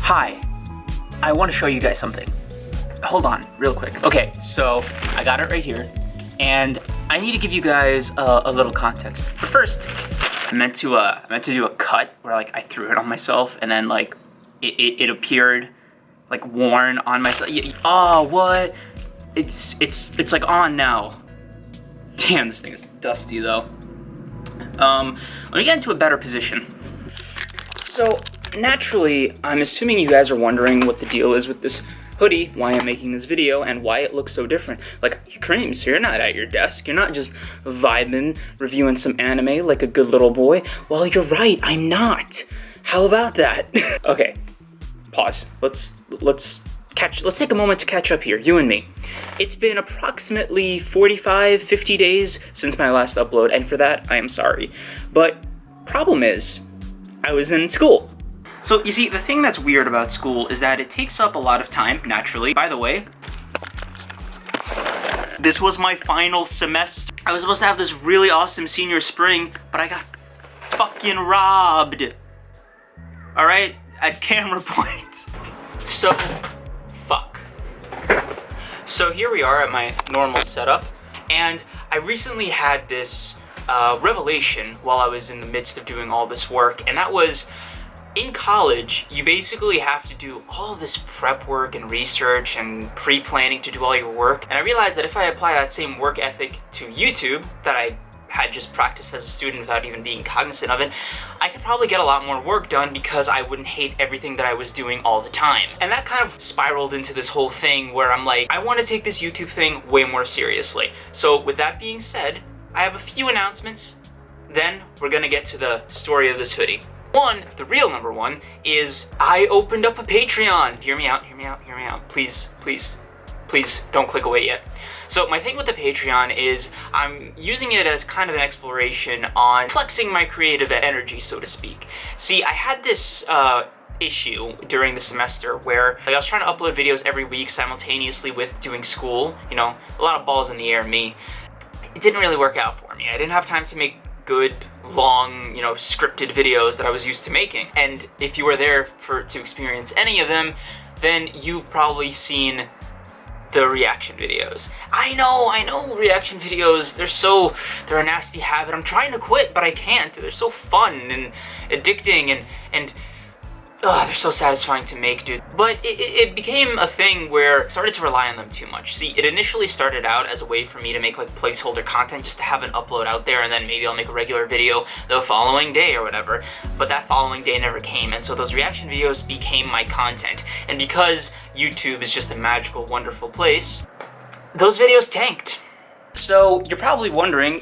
Hi, I want to show you guys something. Hold on, real quick. Okay, so I got it right here, and I need to give you guys a little context. But first, I meant to do a cut where like I threw it on myself, and then like it appeared like worn on myself. Oh, what? It's like on now. Damn, this thing is dusty though. Let me get into a better position. So naturally, I'm assuming you guys are wondering what the deal is with this hoodie, why I'm making this video, and why it looks so different. Like, Kreams, you're not at your desk. You're not just vibing, reviewing some anime like a good little boy. Well, you're right, I'm not. How about that? Okay, pause. Let's take a moment to catch up here, you and me. It's been approximately 45, 50 days since my last upload, and for that, I am sorry. But problem is, I was in school. So you see, the thing that's weird about school is that it takes up a lot of time, naturally. By the way, this was my final semester. I was supposed to have this really awesome senior spring, but I got fucking robbed. Alright? At camera point. So, fuck. So here we are at my normal setup, and I recently had this revelation while I was in the midst of doing all this work, and that was, in college, you basically have to do all this prep work and research and pre-planning to do all your work, and I realized that if I apply that same work ethic to YouTube that I had just practiced as a student without even being cognizant of it, I could probably get a lot more work done because I wouldn't hate everything that I was doing all the time. And that kind of spiraled into this whole thing where I'm like, I want to take this YouTube thing way more seriously. So with that being said, I have a few announcements, then we're gonna get to the story of this hoodie. One, the real number one, is I opened up a Patreon. Hear me out, hear me out, hear me out. Please, please, please don't click away yet. So my thing with the Patreon is I'm using it as kind of an exploration on flexing my creative energy, so to speak. See, I had this issue during the semester where like, I was trying to upload videos every week simultaneously with doing school. You know, a lot of balls in the air, me. It didn't really work out for me. I didn't have time to make good, long, you know, scripted videos that I was used to making. And if you were there to experience any of them, then you've probably seen the reaction videos. I know, reaction videos, they're a nasty habit. I'm trying to quit, but I can't. They're so fun and addicting and they're so satisfying to make, dude. But it became a thing where I started to rely on them too much. See, it initially started out as a way for me to make like placeholder content just to have an upload out there, and then maybe I'll make a regular video the following day or whatever. But that following day never came, and so those reaction videos became my content. And because YouTube is just a magical, wonderful place, those videos tanked. So you're probably wondering,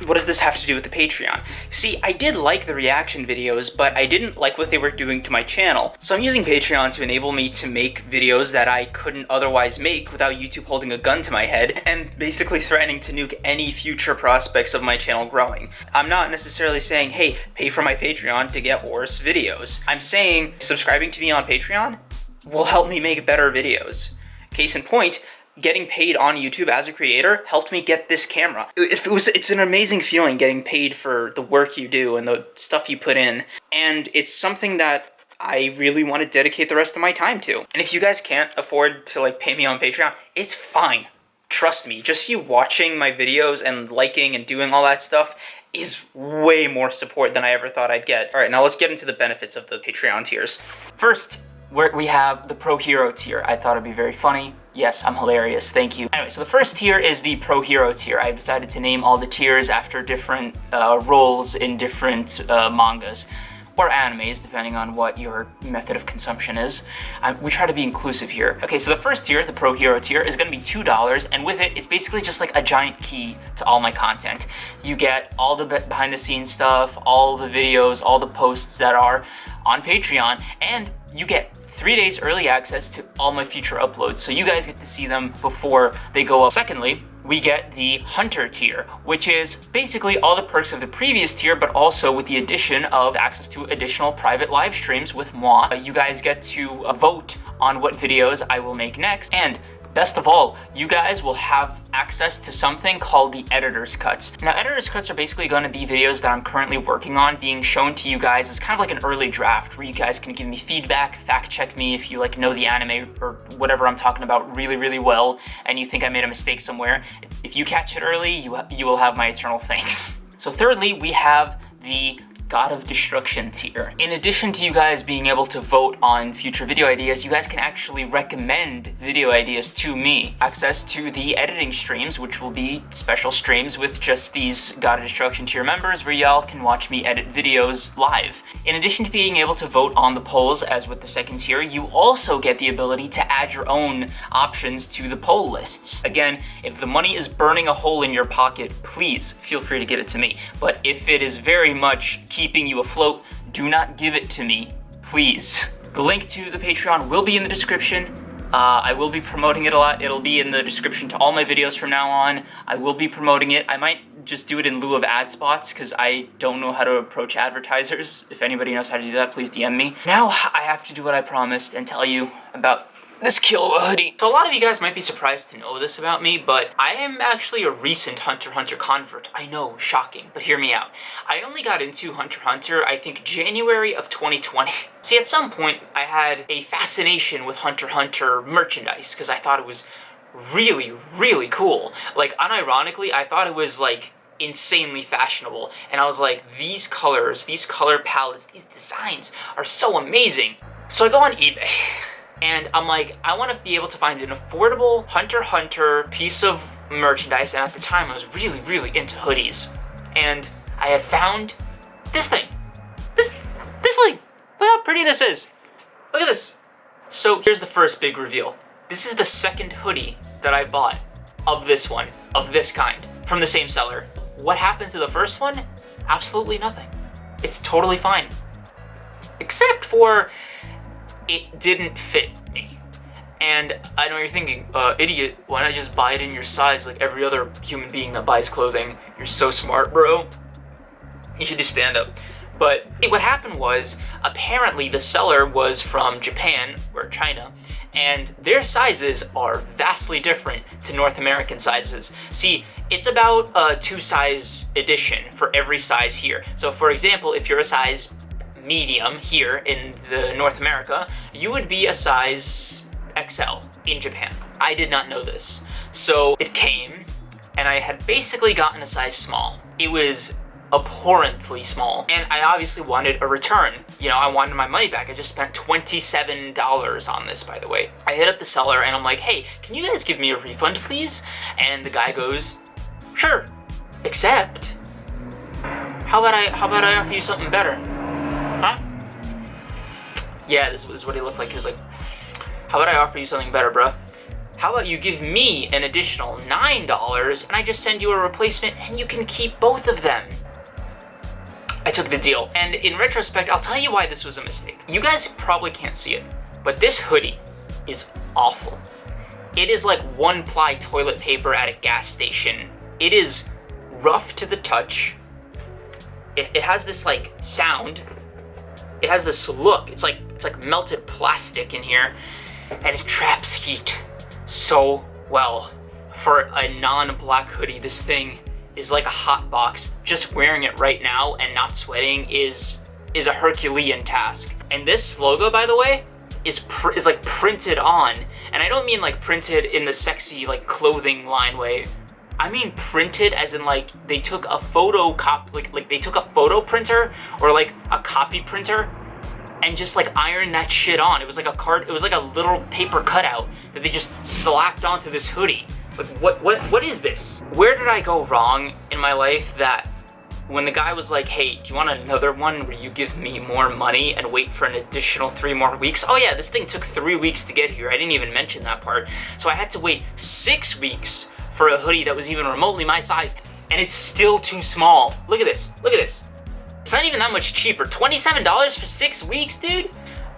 what does this have to do with the Patreon? See, I did like the reaction videos, but I didn't like what they were doing to my channel. So I'm using Patreon to enable me to make videos that I couldn't otherwise make without YouTube holding a gun to my head and basically threatening to nuke any future prospects of my channel growing. I'm not necessarily saying, hey, pay for my Patreon to get worse videos. I'm saying subscribing to me on Patreon will help me make better videos. Case in point, getting paid on YouTube as a creator helped me get this camera. It's an amazing feeling getting paid for the work you do and the stuff you put in. And it's something that I really want to dedicate the rest of my time to. And if you guys can't afford to like pay me on Patreon, it's fine. Trust me, just you watching my videos and liking and doing all that stuff is way more support than I ever thought I'd get. All right, now let's get into the benefits of the Patreon tiers. First, we have the Pro Hero tier. I thought it'd be very funny. Yes, I'm hilarious, thank you. Anyway, so the first tier is the Pro Hero tier. I decided to name all the tiers after different roles in different mangas, or animes, depending on what your method of consumption is. We try to be inclusive here. Okay, so the first tier, the Pro Hero tier, is gonna be $2, and with it, it's basically just like a giant key to all my content. You get all the behind the scenes stuff, all the videos, all the posts that are on Patreon, and you get 3 days early access to all my future uploads, so you guys get to see them before they go up. Secondly, we get the Hunter tier, which is basically all the perks of the previous tier, but also with the addition of access to additional private live streams with moi. You guys get to vote on what videos I will make next, and best of all, you guys will have access to something called the editor's cuts. Now, editor's cuts are basically going to be videos that I'm currently working on being shown to you guys as kind of like an early draft where you guys can give me feedback, fact check me if you like know the anime or whatever I'm talking about really well and you think I made a mistake somewhere. If you catch it early, you will have my eternal thanks. So thirdly, we have the God of Destruction tier. In addition to you guys being able to vote on future video ideas, you guys can actually recommend video ideas to me. Access to the editing streams, which will be special streams with just these God of Destruction tier members where y'all can watch me edit videos live. In addition to being able to vote on the polls, as with the second tier, you also get the ability to add your own options to the poll lists. Again, if the money is burning a hole in your pocket, please feel free to give it to me. But if it is very much keeping you afloat, do not give it to me, please. The link to the Patreon will be in the description. I will be promoting it a lot. It'll be in the description to all my videos from now on. I will be promoting it. I might just do it in lieu of ad spots because I don't know how to approach advertisers. If anybody knows how to do that, please DM me. Now I have to do what I promised and tell you about this Killua hoodie. So a lot of you guys might be surprised to know this about me, but I am actually a recent Hunter x Hunter convert. I know, shocking, but hear me out. I only got into Hunter x Hunter, I think, January of 2020. See, at some point, I had a fascination with Hunter x Hunter merchandise, because I thought it was really cool. Like, unironically, I thought it was, like, insanely fashionable, and I was like, these colors, these color palettes, these designs are so amazing. So I go on eBay. And I'm like, I want to be able to find an affordable Hunter x Hunter piece of merchandise, and at the time I was really into hoodies. And I had found this thing. This thing. Look how pretty this is. Look at this. So here's the first big reveal. This is the second hoodie that I bought of this one, of this kind, from the same seller. What happened to the first one? Absolutely nothing. It's totally fine. Except for it didn't fit me. And I know you're thinking, idiot, why not just buy it in your size like every other human being that buys clothing? You're so smart, bro. You should do stand-up. But what happened was, apparently the seller was from Japan, or China, and their sizes are vastly different to North American sizes. See, it's about a 2-size edition for every size here. So for example, if you're a size medium here in the North America, you would be a size XL in Japan. I did not know this. So it came, and I had basically gotten a size small. It was abhorrently small, and I obviously wanted a return. You know, I wanted my money back. I just spent $27 on this, by the way. I hit up the seller, and I'm like, hey, can you guys give me a refund, please? And the guy goes, sure, except, how about I offer you something better? Huh? Yeah, this is what he looked like. He was like, how about I offer you something better, bruh? How about you give me an additional $9 and I just send you a replacement and you can keep both of them? I took the deal. And in retrospect, I'll tell you why this was a mistake. You guys probably can't see it, but this hoodie is awful. It is like 1-ply toilet paper at a gas station. It is rough to the touch. It has this like sound. It has this look. It's like melted plastic in here, and it traps heat so well. For a non-black hoodie, this thing is like a hot box. Just wearing it right now and not sweating is a Herculean task. And this logo, by the way, is like printed on, and I don't mean like printed in the sexy like clothing line way. I mean printed as in like they took a like they took a photo printer or like a copy printer and just like ironed that shit on. It was like it was like a little paper cutout that they just slapped onto this hoodie. Like what is this? Where did I go wrong in my life that when the guy was like, hey, do you want another one where you give me more money and wait for an additional 3 more weeks? Oh yeah, this thing took 3 weeks to get here. I didn't even mention that part. So I had to wait 6 weeks for a hoodie that was even remotely my size, and it's still too small. Look at this, look at this. It's not even that much cheaper. $27 for 6 weeks, dude?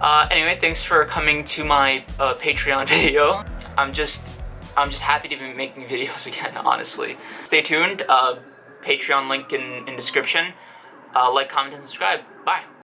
Anyway, thanks for coming to my Patreon video. I'm just happy to be making videos again, honestly. Stay tuned, Patreon link in description. Like, comment, and subscribe. Bye.